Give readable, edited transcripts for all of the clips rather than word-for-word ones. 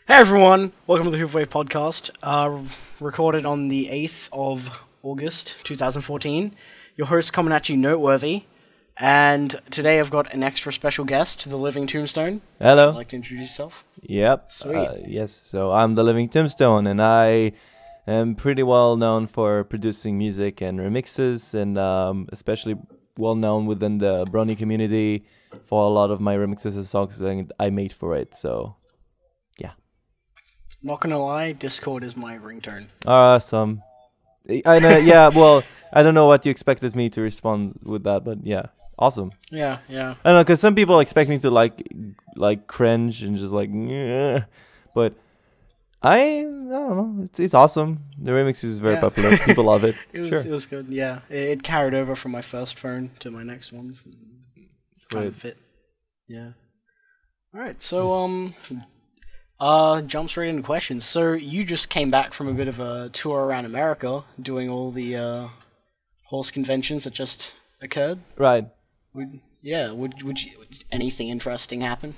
Hey everyone, welcome to the Hoofwave Podcast, recorded on the 8th of August 2014. Your host coming at you, Noteworthy, and today I've got an extra special guest, the Living Tombstone. Would you Hello. like to introduce yourself? Yep. Sweet. Yes. So I'm the Living Tombstone, and I am pretty well known for producing music and remixes, and especially well known within the Brony community for a lot of my remixes and songs that I made for it. So yeah. Not gonna lie, Discord is my ringtone. Some. I know. Yeah. Well, I don't know what you expected me to respond with that, but yeah. Awesome. Yeah. I don't know, because some people expect me to like cringe and just like, "Nyeh." But I don't know. It's awesome. The remix is very Yeah. popular. People love it. It Sure. was good, yeah. It carried over from my first phone to my next one. Kind of Sweet. fit. Yeah. Alright, so, jump straight into questions. So, you just came back from a bit of a tour around America, doing all the, horse conventions that just occurred. Right. Would anything interesting happen?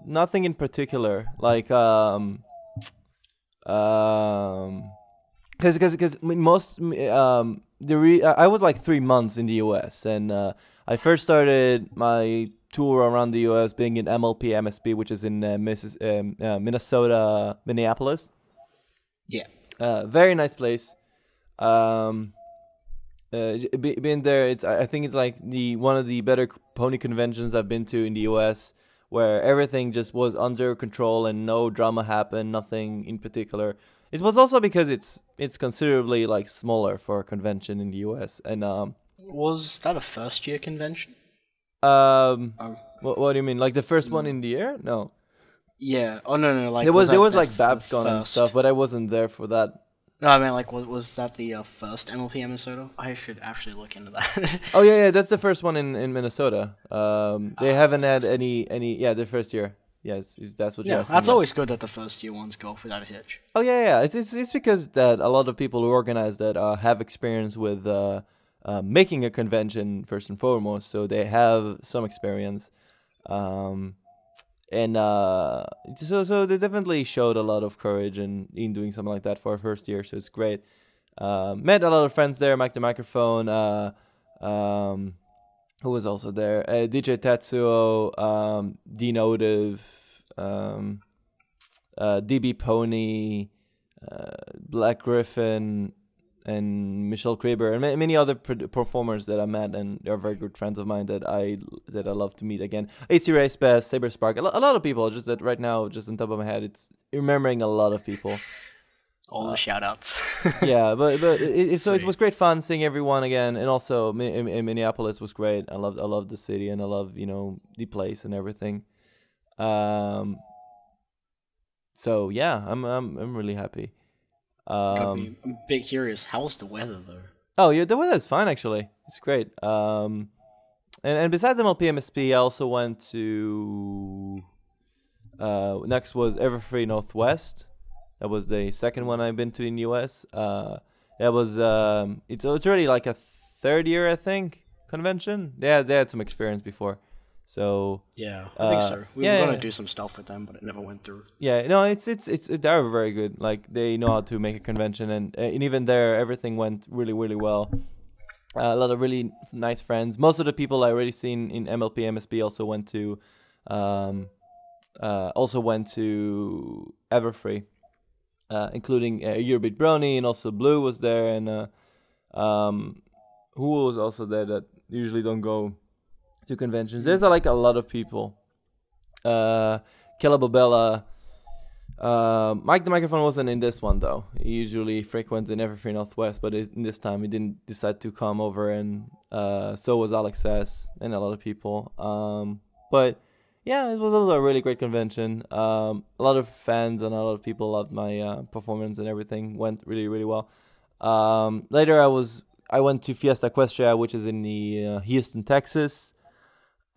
Nothing in particular. Like because most I was like 3 months in the U.S. and I first started my tour around the U.S. being in MLP MSP, which is in Minnesota, Minneapolis. Yeah. Very nice place. Being there, I think it's like the one of the better pony conventions I've been to in the U.S., where everything just was under control and no drama happened, nothing in particular. It was also because it's considerably like smaller for a convention in the U.S. and Was that a first year convention? um Oh. what do you mean, like the first one in the year? No, Yeah. Oh, no, like, there was that like the BabsCon and first? stuff, but I wasn't there for that. No, I mean, like, was that the first MLP Minnesota? I should actually look into that. Oh yeah, that's the first one in Minnesota. They haven't had that's- any. Yeah, the first year. Yes, that's what you're Yeah, asking. that's Yes. always good that the first year ones go off without a hitch. Oh yeah. It's because that a lot of people who organize that have experience with making a convention first and foremost, so they have some experience, um, and so they definitely showed a lot of courage in doing something like that for our first year. So it's great. Met a lot of friends there. Mike the Microphone. Um, who was also there? DJ Tetsuo, Denotive, um, DB Pony, Black Griffin, and Michelle Kraber, and many other performers that I met, and they're very good friends of mine that I love to meet again. AC Race Best, Saber Spark, a lot of people. Just that right now, just on top of my head, it's remembering a lot of people. All the shout outs. Yeah, but so it Sweet. was great fun seeing everyone again, and also in Minneapolis was great. I love the city, and I love the place and everything. Um, so yeah, I'm really happy. Gotta be a bit curious. How's the weather though? Oh yeah, the weather's fine actually. It's great. And besides MLPMSP, I also went to next was Everfree Northwest. That was the second one I've been to in the US. That was it's already like a third year I think convention. They had some experience before, so Yeah, I think so. We yeah, were gonna yeah. do some stuff with them, but it never went through. Yeah, no, it's they're very good. Like they know how to make a convention, and even there everything went really well. A lot of really nice friends. Most of the people I already seen in MLP MSP also went to Everfree, including Eurobit Brony, and also Blue was there, and who was also there that usually don't go to conventions. There's like a lot of people. Kelababella. Mike the Microphone wasn't in this one though. He usually frequents in Everfree Northwest, but in this time he didn't decide to come over, and so was Alex S. and a lot of people. But yeah, it was also a really great convention. A lot of fans and a lot of people loved my performance, and everything went really well. Later I went to Fiesta Equestria, which is in the Houston, Texas.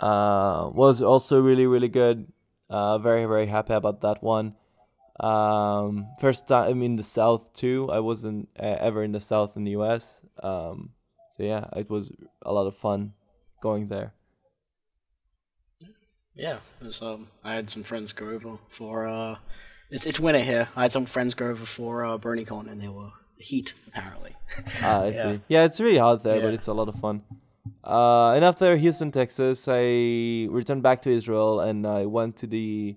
Was also really good. Very happy about that one. First time in the South too. I wasn't ever in the South in the US. So yeah, it was a lot of fun going there. Yeah, I had some friends go over for it's winter here. I had some friends go over for BronyCon, and they were the heat apparently. Ah, I Yeah, see. Yeah, it's really hot there, but yeah. it's a lot of fun. And after Houston, Texas, I returned back to Israel, and I went to the.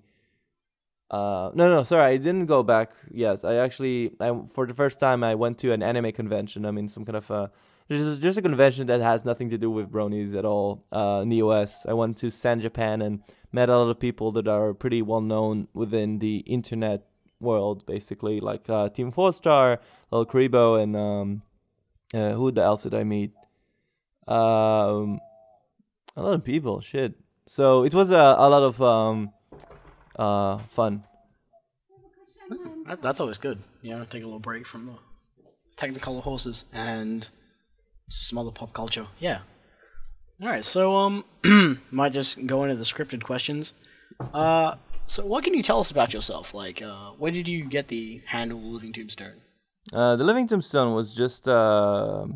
No, sorry, I didn't go back. Yes, for the first time, I went to an anime convention. I mean, some kind of just a convention that has nothing to do with bronies at all. In the US, I went to San Japan and met a lot of people that are pretty well known within the internet world, basically, like Team 4-Star, Lil Karibo, and who the else did I meet? Um, a lot of people. Shit. So it was a lot of fun. That's always good. You know, take a little break from the technicolor horses and some other pop culture. Yeah. All right, so might just go into the scripted questions. So what can you tell us about yourself? Like, where did you get the handle Living Tombstone? The Living Tombstone was just a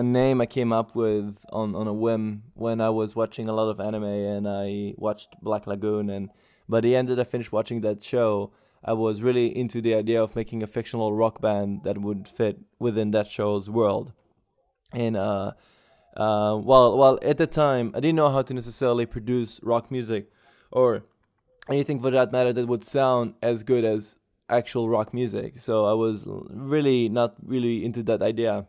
name I came up with on a whim when I was watching a lot of anime, and I watched Black Lagoon, and by the end that I finished watching that show, I was really into the idea of making a fictional rock band that would fit within that show's world. And well, at the time, I didn't know how to necessarily produce rock music or anything for that matter that would sound as good as actual rock music. So I was really not really into that idea.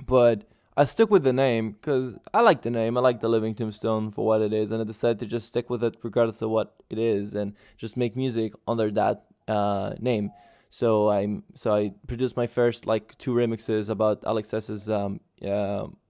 But I stuck with the name because I like the name. I like the Living Tombstone for what it is, and I decided to just stick with it regardless of what it is, and just make music under that name. So I produced my first like two remixes about Alex S's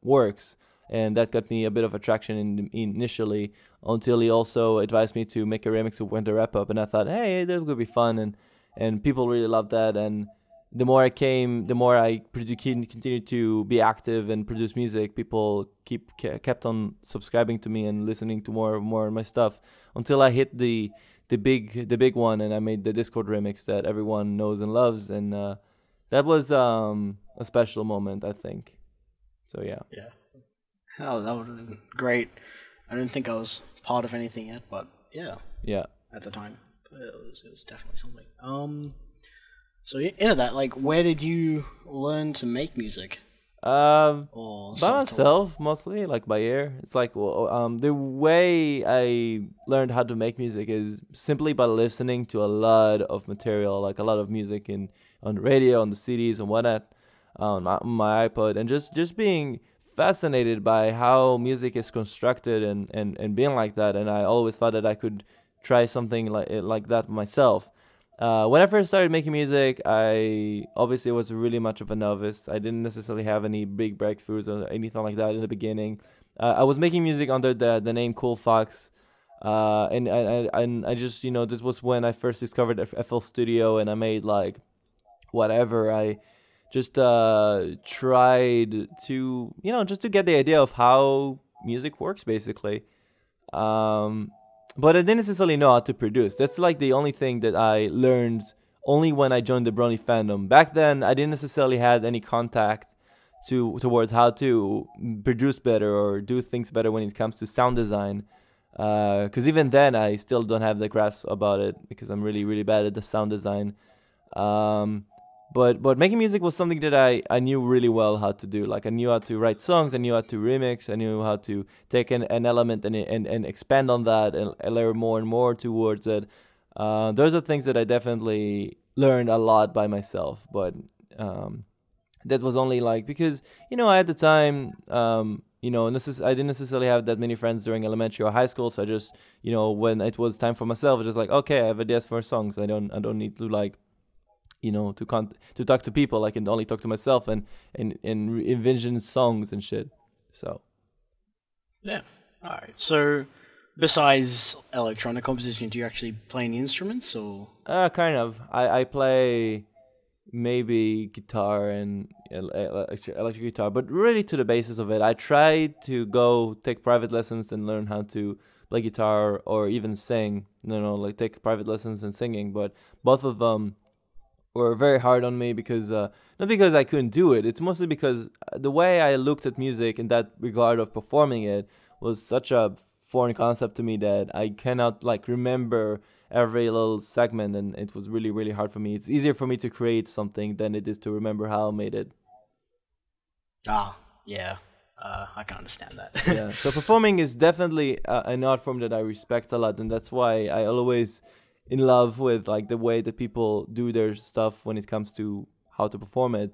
works, and that got me a bit of attraction initially. Until he also advised me to make a remix of Winter Wrap Up, and I thought, hey, that could be fun, and people really loved that, and the more I came, the more I continued to be active and produce music. People kept on subscribing to me and listening to more of my stuff until I hit the big one, and I made the Discord remix that everyone knows and loves, and that was a special moment, I think. So yeah. Yeah. Oh, that would have been great. I didn't think I was part of anything yet, but yeah, Yeah. at the time, it was definitely something. So into that, like, where did you learn to make music or By self-taught? myself mostly, like by ear. It's like the way I learned how to make music is simply by listening to a lot of material, like a lot of music on the radio, on the CDs, and whatnot, on my iPod, and just being fascinated by how music is constructed and being like that. And I always thought that I could try something like that myself. When I first started making music, I obviously was really much of a novice. I didn't necessarily have any big breakthroughs or anything like that in the beginning. I was making music under the name Cool Fox, and I just this was when I first discovered FL Studio, and I made like whatever. I just tried to just to get the idea of how music works basically. But I didn't necessarily know how to produce. That's like the only thing that I learned only when I joined the Bernie Fandom. Back then, I didn't necessarily had any contact towards how to produce better or do things better when it comes to sound design. Because even then, I still don't have the grasp about it because I'm really, really bad at the sound design. But making music was something that I knew really well how to do. Like I knew how to write songs, I knew how to remix, I knew how to take an element and expand on that and layer more and more towards it. Those are things that I definitely learned a lot by myself. But that was only like because at the time I didn't necessarily have that many friends during elementary or high school. So I just when it was time for myself, I was just like, okay, I have ideas for songs. I don't need to like to talk to people. I can only talk to myself and envision songs and shit. So Yeah. All right. So, besides electronic composition, do you actually play any instruments or? kind of. I play maybe guitar and electric guitar, but really to the basis of it. I tried to go take private lessons and learn how to play guitar or even sing. Like take private lessons in singing, but both of them were very hard on me because not because I couldn't do it. It's mostly because the way I looked at music in that regard of performing it was such a foreign concept to me that I cannot like remember every little segment, and it was really, really hard for me. It's easier for me to create something than it is to remember how I made it. Yeah. I can understand that. Yeah. So performing is definitely an art form that I respect a lot, and that's why I always in love with like the way that people do their stuff when it comes to how to perform it.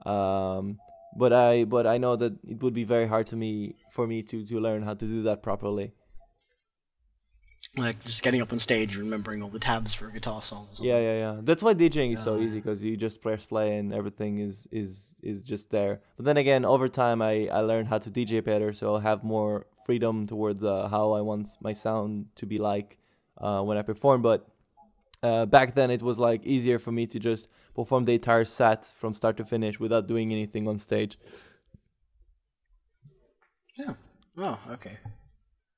But I know that it would be very hard for me to learn how to do that properly. Like just getting up on stage, remembering all the tabs for a guitar song. Or something. Yeah. That's why DJing is so easy, because you just press play and everything is just there. But then again, over time, I learned how to DJ better, so I'll have more freedom towards how I want my sound to be like when I perform. But back then, it was like easier for me to just perform the entire set from start to finish without doing anything on stage. Yeah. Oh, okay.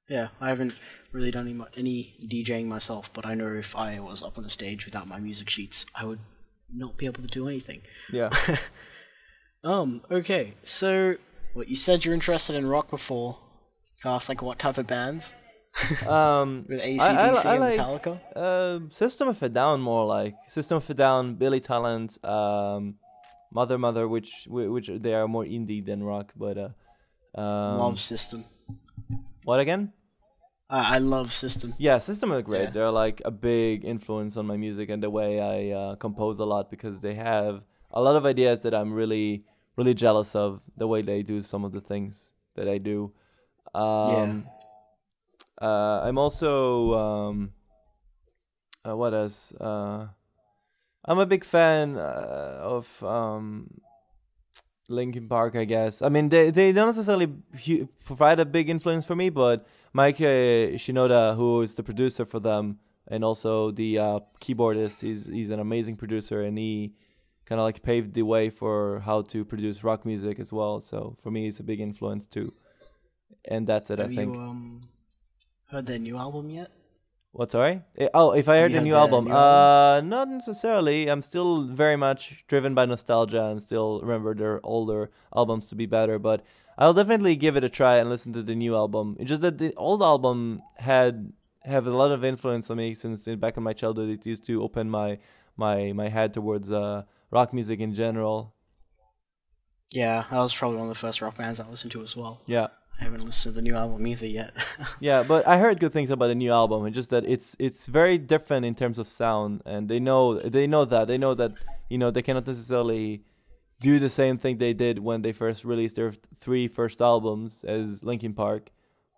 Yeah, I haven't really done any DJing myself, but I know if I was up on the stage without my music sheets, I would not be able to do anything. Yeah. Okay, so, you said you're interested in rock before. Can I ask, like, what type of bands? With AC/DC I and like Metallica? System of a Down, more like System of a Down, Billy Talent, Mother, which they are more indie than rock, but Love System. What again? I love System. Yeah, System are great. Yeah. They're like a big influence on my music and the way I compose a lot, because they have a lot of ideas that I'm really, really jealous of, the way they do some of the things that I do. I'm also what else? I'm a big fan of Linkin Park, I guess. I mean, they don't necessarily provide a big influence for me, but Mike Shinoda, who is the producer for them and also the keyboardist, he's an amazing producer, and he kind of like paved the way for how to produce rock music as well. So for me, it's a big influence too. And that's it, I think. Have you heard their new album yet? What, sorry? Oh, if I heard the heard new the album? new album? Not necessarily. I'm still very much driven by nostalgia and still remember their older albums to be better, but I'll definitely give it a try and listen to the new album. It's just that the old album have a lot of influence on me, since back in my childhood it used to open my head towards rock music in general. Yeah, that was probably one of the first rock bands I listened to as well. Yeah. I haven't listened to the new album either yet. Yeah, but I heard good things about the new album. It's just that it's very different in terms of sound, and they know that they cannot necessarily do the same thing they did when they first released their three first albums as Linkin Park.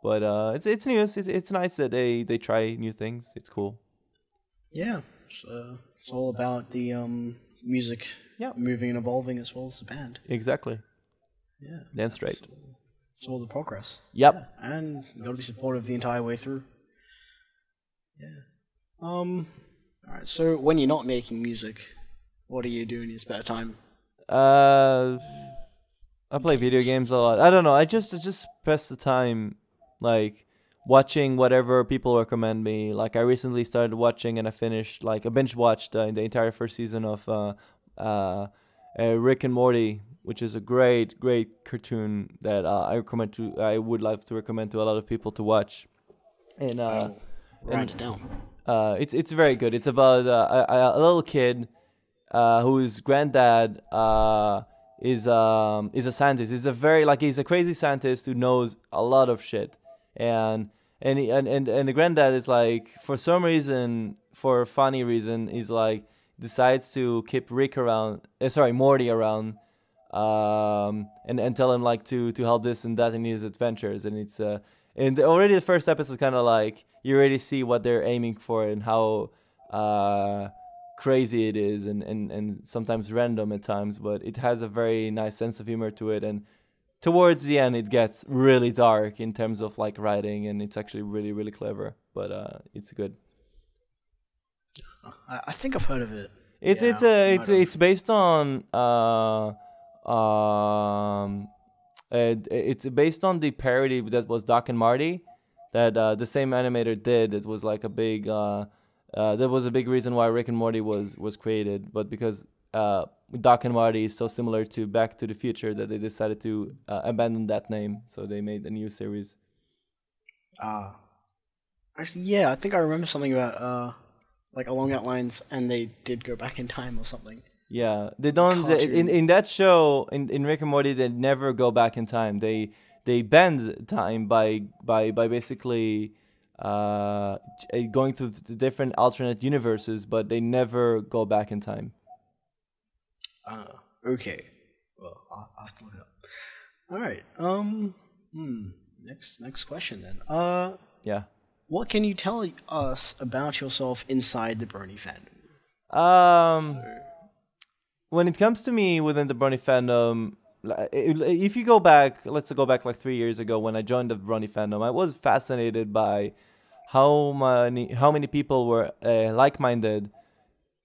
But it's new. It's nice that they try new things. It's cool. Yeah, it's all about the music moving and evolving as well as the band. Exactly. Yeah. Damn straight. It's all the progress. Yep. Yeah. And you gotta be supportive the entire way through. Yeah. Alright, so when you're not making music, what do you do in your spare time? I play video games a lot. I don't know. I just pass the time, like watching whatever people recommend me. Like I recently started watching, and I finished, like I binge watched the entire first season of Rick and Morty, which is a great cartoon that I would love to recommend to a lot of people to watch. And write it down. It's very good. It's about a little kid whose granddad is a scientist. He's a crazy scientist who knows a lot of shit, and the granddad is like, for some reason, for a funny reason, is like decides to keep Morty around, and tell him like to help this and that in his adventures. And it's and already the first episode kind of like you already see what they're aiming for and how crazy it is, and sometimes random at times, but it has a very nice sense of humor to it. And towards the end it gets really dark in terms of like writing, and it's actually really, really clever, but it's good. I think I've heard of it. It's based on it's based on the parody that was Doc and Marty, that the same animator did. It was like a big that was a big reason why Rick and Morty was created, but because Doc and Marty is so similar to Back to the Future that they decided to abandon that name, so they made a new series. Actually, yeah, I think I remember something about like along that lines, and they did go back in time or something. Yeah, they don't. In Cartoon. that show, in Rick and Morty, they never go back in time. They bend time by basically going to the different alternate universes, but they never go back in time. Uh, okay. Well, I'll have to look it up. All right. Next question then. Yeah. What can you tell us about yourself inside the Bernie fandom? Um, So, when it comes to me within the Bernie fandom, if you go back, let's go back like 3 years ago when I joined the Bernie fandom, I was fascinated by how many people were like-minded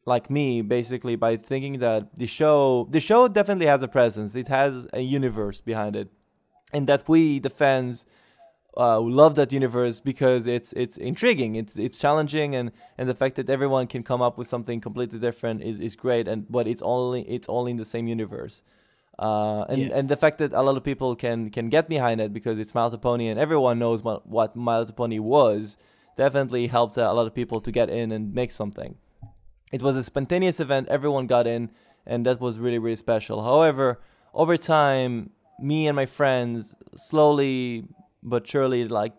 like me, basically, by thinking that the show definitely has a presence. It has a universe behind it, and that we, the fans, love that universe because it's intriguing, it's challenging, and the fact that everyone can come up with something completely different is great. And but it's all in the same universe. And yeah. and the fact that a lot of people can get behind it because it's My Little Pony and everyone knows what My Little Pony was, definitely helped a lot of people to get in and make something. It was a spontaneous event, everyone got in, and that was really, really special. However, over time, me and my friends slowly but surely like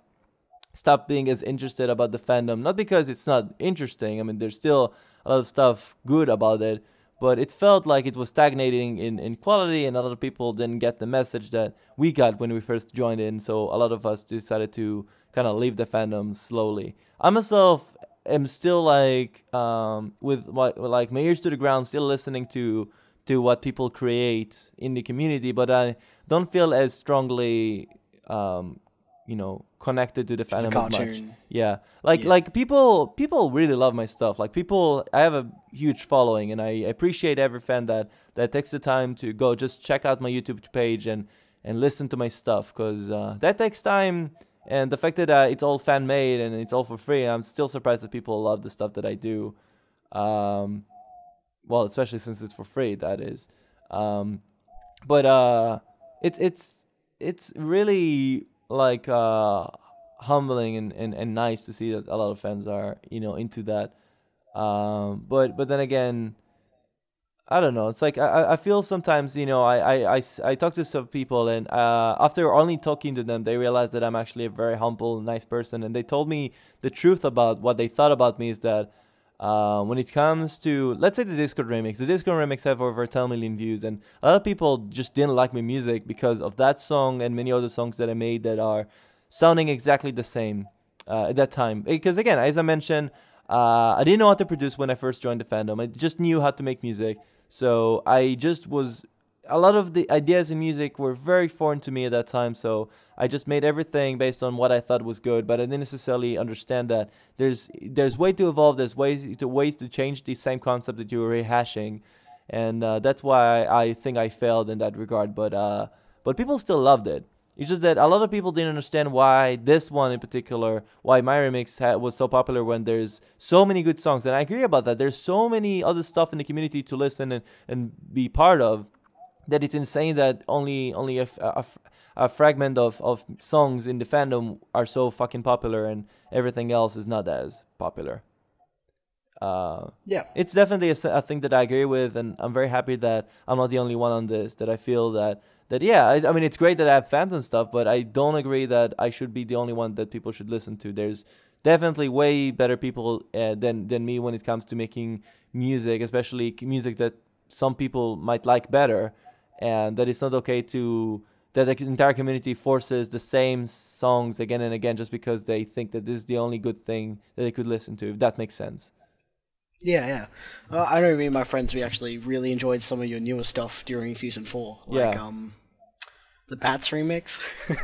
stopped being as interested about the fandom. Not because it's not interesting. I mean, there's still a lot of stuff good about it, but it felt like it was stagnating in quality, and a lot of people didn't get the message that we got when we first joined in. So a lot of us decided to kind of leave the fandom slowly. I myself am still like like my ears to the ground, still listening to what people create in the community, but I don't feel as strongly connected to the To the fandom as much. cartoon. Yeah, like Yeah. like people really love my stuff. Like people, I have a huge following, and I appreciate every fan that takes the time to go just check out my YouTube page and listen to my stuff, because that takes time. And the fact that it's all fan made and it's all for free, I'm still surprised that people love the stuff that I do. Um, well, especially since it's for free, that is. Um, but it's really like humbling and nice to see that a lot of fans are into that. But then again, I don't know. It's like I feel sometimes, I talk to some people, and after only talking to them, they realize that I'm actually a very humble, nice person. And they told me the truth about what they thought about me is that when it comes to, let's say, the Discord remix have over 10 million views. And a lot of people just didn't like my music because of that song and many other songs that I made that are sounding exactly the same at that time. Because again, as I mentioned, I didn't know how to produce when I first joined the fandom. I just knew how to make music. So I just was, a lot of the ideas in music were very foreign to me at that time. So I just made everything based on what I thought was good, but I didn't necessarily understand that there's way to evolve. There's ways to change the same concept that you were rehashing, and that's why I think I failed in that regard. But people still loved it. It's just that a lot of people didn't understand why this one in particular, why my remix was so popular when there's so many good songs. And I agree about that. There's so many other stuff in the community to listen and be part of, that it's insane that only a fragment of songs in the fandom are so fucking popular and everything else is not as popular. Yeah. It's definitely a thing that I agree with, and I'm very happy that I'm not the only one on this. That I feel that yeah, I mean, it's great that I have fans and stuff, but I don't agree that I should be the only one that people should listen to. There's definitely way better people than me when it comes to making music, especially music that some people might like better, and that it's not okay that the entire community forces the same songs again and again just because they think that this is the only good thing that they could listen to, if that makes sense. Yeah, yeah. I know me and my friends, we actually really enjoyed some of your newer stuff during season 4. Like, Yeah. the Bats remix.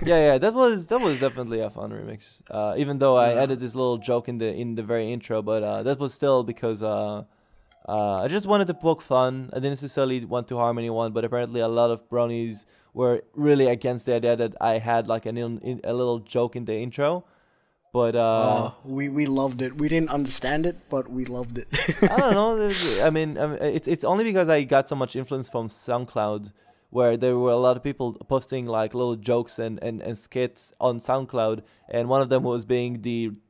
Yeah, that was definitely a fun remix. Even though I Uh, added this little joke in the very intro, but that was still because I just wanted to poke fun. I didn't necessarily want to harm anyone, but apparently a lot of bronies were really against the idea that I had like a little joke in the intro. But we loved it. We didn't understand it, but we loved it. I don't know. It's only because I got so much influence from SoundCloud, where there were a lot of people posting like little jokes and skits on SoundCloud, and one of them was being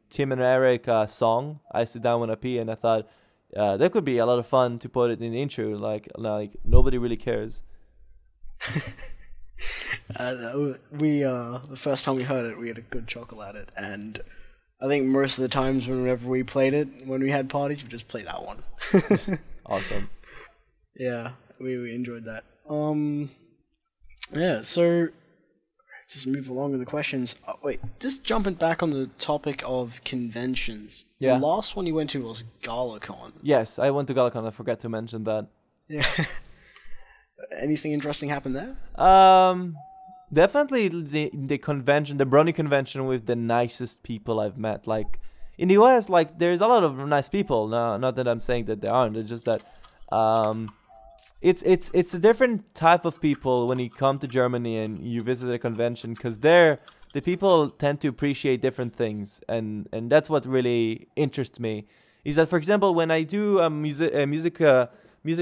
Tim and Eric song, I Sit Down When I Pee, and I thought that could be a lot of fun to put it in the intro. Like nobody really cares. The first time we heard it, we had a good chuckle at it, and I think most of the times whenever we played it, when we had parties, we just play that one. Awesome. Yeah, we enjoyed that. Yeah, so let's just move along in the questions. Wait, just jumping back on the topic of conventions. Yeah. The last one you went to was GalaCon. Yes, I went to GalaCon. I forgot to mention that. Yeah. Anything interesting happened there? Definitely the convention, the Brony convention, with the nicest people I've met. Like in the US, like there's a lot of nice people. No, not that I'm saying that there aren't. It's just that it's a different type of people when you come to Germany and you visit a convention, because there the people tend to appreciate different things, and that's what really interests me. Is that, for example, when I do a music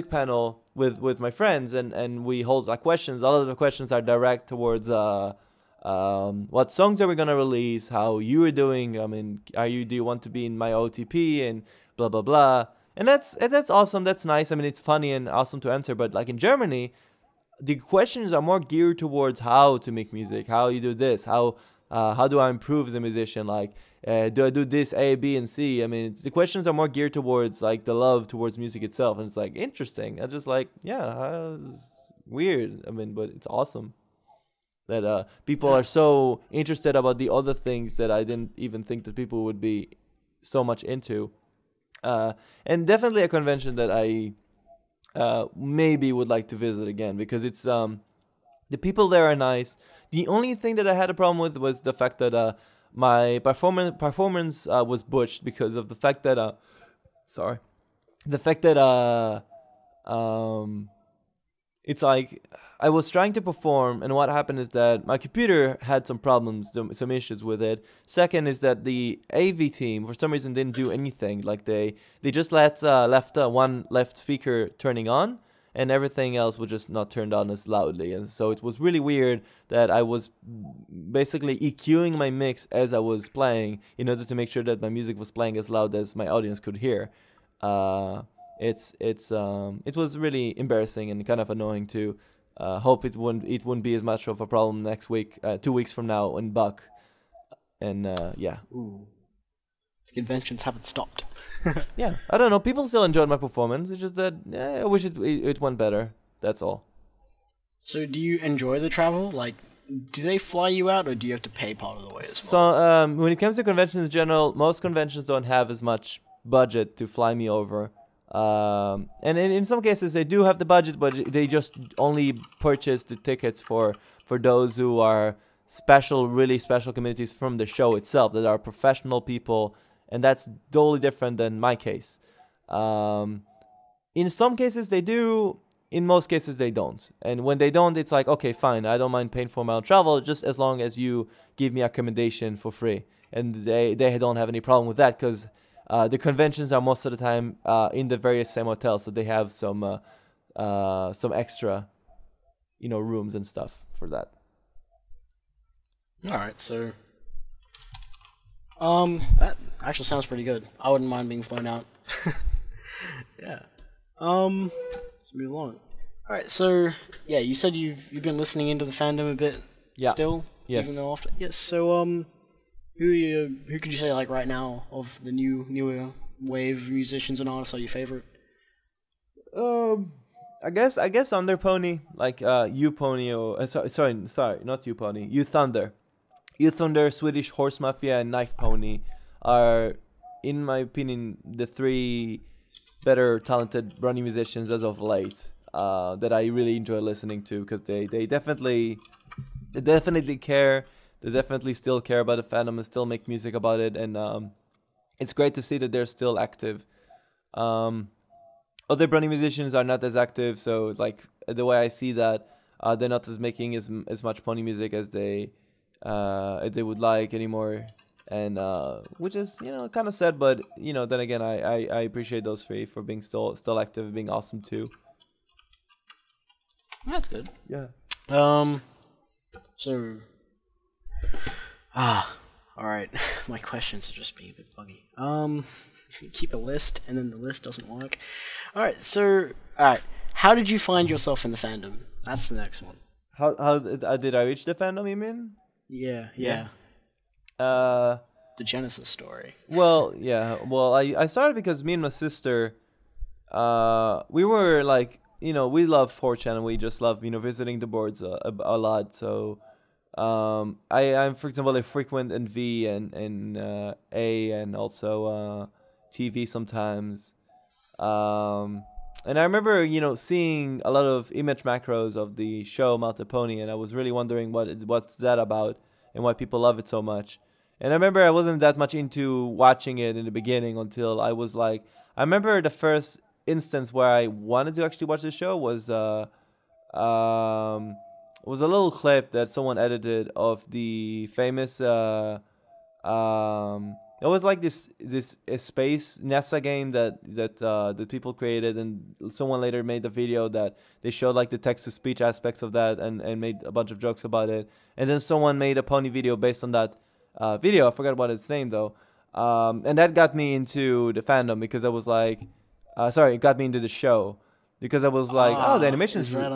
panel with my friends and we hold like questions, a lot of the questions are direct towards what songs are we gonna release, how you are doing, I mean, do you want to be in my OTP, and blah blah blah. And that's awesome, that's nice. I mean, it's funny and awesome to answer, but like in Germany, the questions are more geared towards how to make music, how you do this, how do I improve as a musician, like do I do this A, B, and C? I mean, the questions are more geared towards like the love towards music itself, and it's like interesting. I just like, yeah, it's weird. I mean, but it's awesome that people are so interested about the other things that I didn't even think that people would be so much into. And definitely a convention that I maybe would like to visit again, because it's the people there are nice. The only thing that I had a problem with was the fact that my performance was butched because of the fact that it's like I was trying to perform, and what happened is that my computer had some problems, some issues with it. Second is that the AV team for some reason didn't do anything. Like they just left one left speaker turning on, and everything else was just not turned on as loudly. And so it was really weird that I was basically EQing my mix as I was playing in order to make sure that my music was playing as loud as my audience could hear. It was really embarrassing and kind of annoying too. Hope it wouldn't be as much of a problem next week, 2 weeks from now in Buck. And yeah. Ooh. The conventions haven't stopped. Yeah, I don't know. People still enjoyed my performance. It's just that I wish it went better. That's all. So, do you enjoy the travel? Like, do they fly you out, or do you have to pay part of the way as So, well? when it comes to conventions in general, most conventions don't have as much budget to fly me over. And in some cases, they do have the budget, but they just only purchase the tickets for those who are really special communities from the show itself, that are professional people. And that's totally different than my case. In some cases they do, in most cases they don't. And when they don't, it's like, okay, fine, I don't mind paying for my own travel, just as long as you give me accommodation for free. And they don't have any problem with that, because the conventions are most of the time in the various same hotels, so they have some extra, rooms and stuff for that. All right, so that actually sounds pretty good. I wouldn't mind being flown out. Yeah. Let's move on. All right, so yeah, you said you've been listening into the fandom a bit. Yeah. Still. Yes. Even though after. Yes. So who could you say, like, right now, of the newer wave musicians and artists are your favorite? I guess Under Pony, like U Pony, or sorry, not U Pony, U Thunder. U Thunder, Swedish Horse Mafia, and Knife Pony are, in my opinion, the three better talented Brony musicians as of late that I really enjoy listening to, because they definitely care. They definitely still care about the fandom and still make music about it, and it's great to see that they're still active. Other Brony musicians are not as active, so like the way I see that, they're not making as much pony music as they would like anymore, and which is kind of sad, but then again I appreciate those three for being still active, being awesome too. That's good. Yeah. So I All right. My questions are just being a bit buggy. Keep a list, and then the list doesn't work. All right. So, all right. How did you find yourself in the fandom? That's the next one. How did I reach the fandom? You mean? Yeah. The Genesis story. Well, yeah. Well, I started because me and my sister, we were like, we love 4chan and we just love, visiting the boards a lot. So, I'm, for example, a frequent in V and A and also TV sometimes. And I remember, seeing a lot of image macros of the show Malta Pony, and I was really wondering what's that about and why people love it so much. And I remember I wasn't that much into watching it in the beginning until I was like, I remember the first instance where I wanted to actually watch the show was a little clip that someone edited of the famous it was like this a space NASA game that people created, and someone later made a video that they showed like the text to speech aspects of that and made a bunch of jokes about it. And then someone made a pony video based on that video. I forgot what its name though. And that got me into the fandom because I was like, it got me into the show because I was like, the animation is that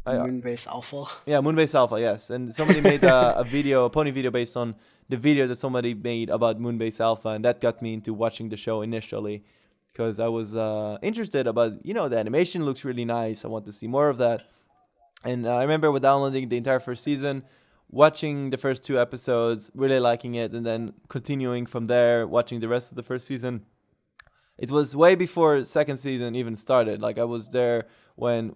Moonbase Alpha? Yeah, Moonbase Alpha, yes. And somebody made a pony video based on the video that somebody made about Moonbase Alpha, and that got me into watching the show initially because I was interested about, the animation looks really nice. I want to see more of that. And I remember with downloading the entire first season, watching the first 2 episodes, really liking it, and then continuing from there, watching the rest of the first season. It was way before second season even started. Like I was there when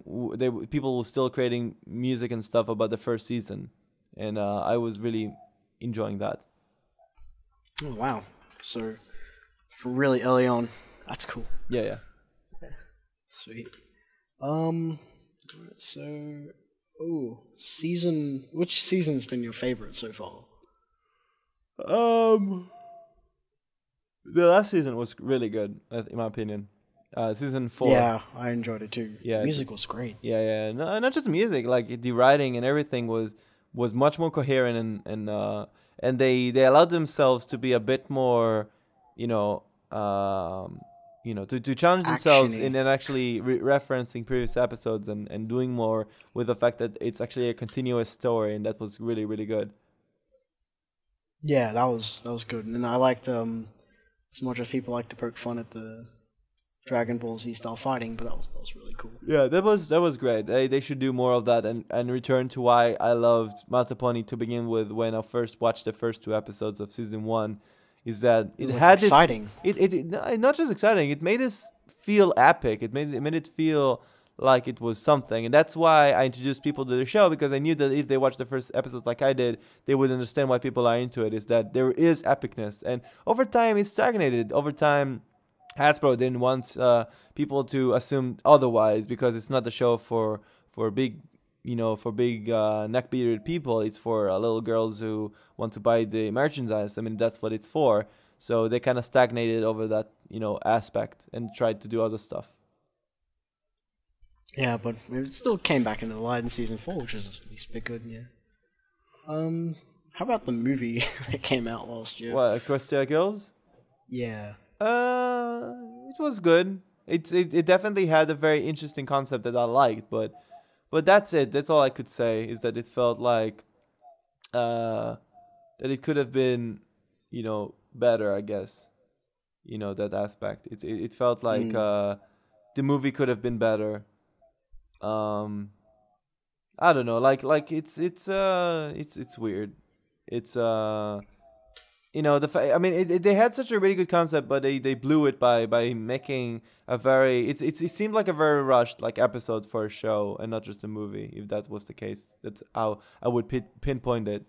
people were still creating music and stuff about the first season, and I was really enjoying that. Oh wow! So from really early on, that's cool. Yeah. Okay. Sweet. So, which season's been your favorite so far? The last season was really good, in my opinion. Season 4. Yeah, I enjoyed it too. Yeah, the music was great. Yeah. No, not just music, like the writing and everything was much more coherent and they allowed themselves to be a bit more, to challenge themselves Action-y. in actually referencing previous episodes and doing more with the fact that it's actually a continuous story, and that was really, really good. Yeah, that was good, and I liked as much as people like to poke fun at the Dragon Ball Z style fighting, but that was really cool. Yeah, that was great. They should do more of that and return to why I loved Malta Pony to begin with when I first watched the first 2 episodes of season 1. Is that it had exciting. It not just exciting. It made us feel epic. It made it feel like it was something, and that's why I introduced people to the show, because I knew that if they watched the first episodes like I did, they would understand why people are into it. Is that there is epicness, and over time it stagnated. Over time, Hasbro didn't want people to assume otherwise, because it's not a show for big neck-bearded people. It's for little girls who want to buy the merchandise. I mean, that's what it's for. So they kind of stagnated over that aspect and tried to do other stuff. Yeah, but it still came back into the light in season 4, which is at least a bit good. Yeah. How about the movie that came out last year? What, Equestria Girls? Yeah. It was good. It definitely had a very interesting concept that I liked, but that's it. That's all I could say, is that it felt like that it could have been, better, I guess. That aspect. It felt like the movie could have been better. I don't know. Like it's weird. It's they had such a really good concept, but they blew it by making a very it seemed like a very rushed like episode for a show and not just a movie. If that was the case, that's how I would pinpoint it.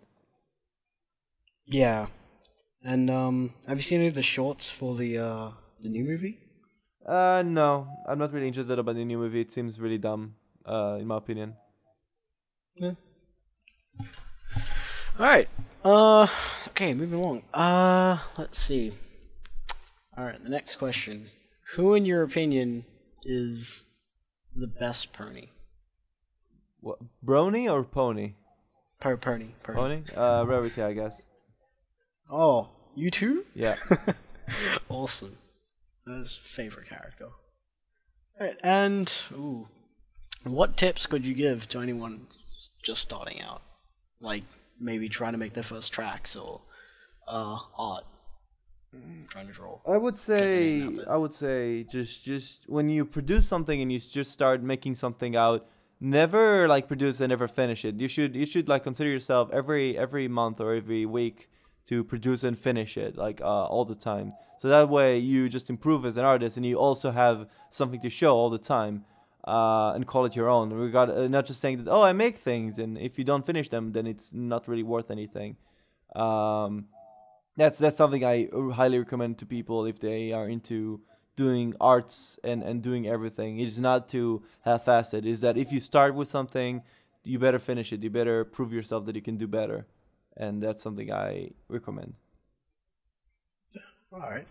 Yeah. And have you seen any of the shorts for the new movie? No, I'm not really interested about the new movie. It seems really dumb, in my opinion. Yeah. All right. Okay, moving along. Let's see. All right, the next question: who, in your opinion, is the best pony? What, Brony or Pony? Pony. Rarity, I guess. Oh, you too? Yeah. Awesome. That's favorite character. Alright, and what tips could you give to anyone just starting out? Like maybe trying to make their first tracks or art. Trying to draw. I would say just when you produce something and you just start making something out, never like produce and never finish it. You should like consider yourself every month or every week to produce and finish it like all the time. So that way you just improve as an artist and you also have something to show all the time and call it your own. Not just saying that I make things and if you don't finish them then it's not really worth anything. That's something I highly recommend to people if they are into doing arts and doing everything. It's not to half-ass it. Is that if you start with something, you better finish it. You better prove yourself that you can do better. And that's something I recommend. All right.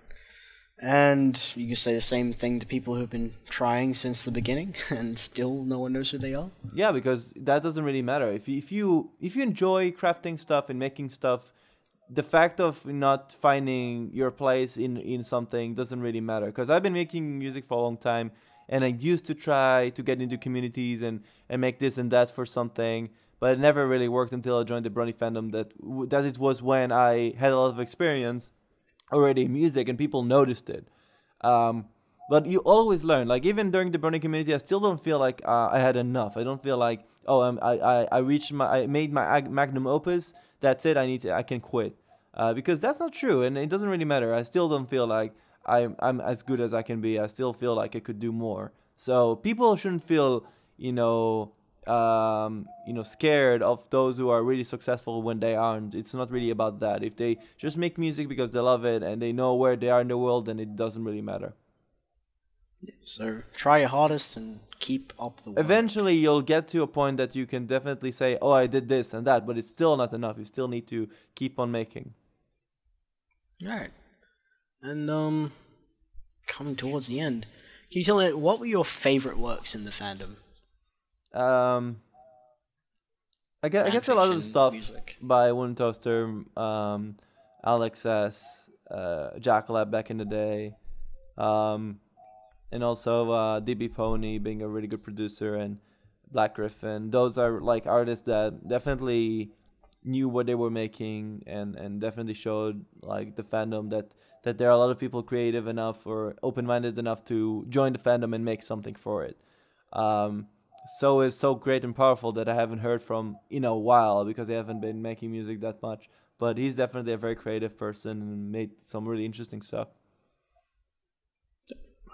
And you can say the same thing to people who've been trying since the beginning and still no one knows who they are? Yeah, because that doesn't really matter. If you enjoy crafting stuff and making stuff, the fact of not finding your place in something doesn't really matter. Because I've been making music for a long time, and I used to try to get into communities and make this and that for something, but it never really worked until I joined the Bernie Fandom. That it was when I had a lot of experience already in music, and people noticed it. But you always learn. Like even during the Bernie community, I still don't feel like I had enough. I don't feel like I made my magnum opus. That's it. I can quit, because that's not true, and it doesn't really matter. I still don't feel like I'm as good as I can be. I still feel like I could do more. So people shouldn't feel, scared of those who are really successful when they aren't. It's not really about that. If they just make music because they love it and they know where they are in the world, then it doesn't really matter. So try your hardest and keep up the work. Eventually, you'll get to a point that you can definitely say, "Oh, I did this and that," but it's still not enough. You still need to keep on making. All right, and coming towards the end, can you tell me what were your favorite works in the fandom? I guess a lot of the stuff music. by Living Tombstone, Alex S, Jackalab back in the day, and also DB Pony being a really good producer, and Black Griffin. Those are like artists that definitely knew what they were making and definitely showed like the fandom that there are a lot of people creative enough or open-minded enough to join the fandom and make something for it. So is so great and powerful that I haven't heard from in a while because they haven't been making music that much. But he's definitely a very creative person and made some really interesting stuff.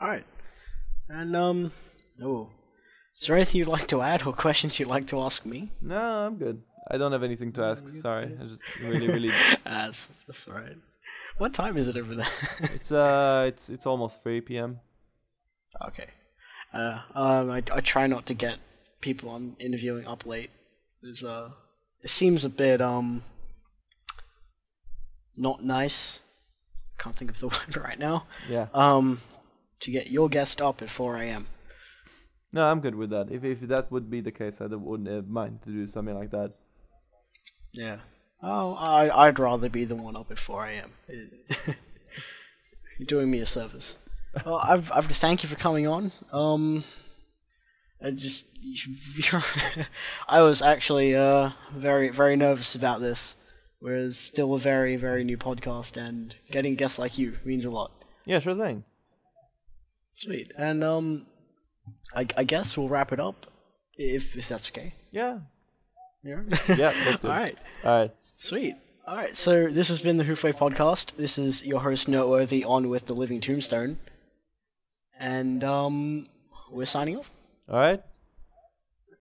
All right. And, is there anything you'd like to add or questions you'd like to ask me? No, I'm good. I don't have anything to ask. Sorry. I just really... That's all right. What time is it over there? It's almost 3 p.m. Okay. I try not to get people I'm interviewing up late. It seems a bit, not nice. Can't think of the word right now. Yeah. To get your guest up at 4 a.m. No, I'm good with that. If that would be the case, I wouldn't mind to do something like that. Yeah. Oh, I'd rather be the one up at 4 a.m. You're doing me a service. Well, I've to thank you for coming on. I was actually very, very nervous about this. Whereas still a very, very new podcast, and getting guests like you means a lot. Yeah, sure thing. Sweet. And I guess we'll wrap it up if that's okay. Yeah. Yeah. Yeah, that's good. All right. Sweet. All right. So this has been the Hoofwave Podcast. This is your host Noteworthy on with the Living Tombstone, and we're signing off. All right.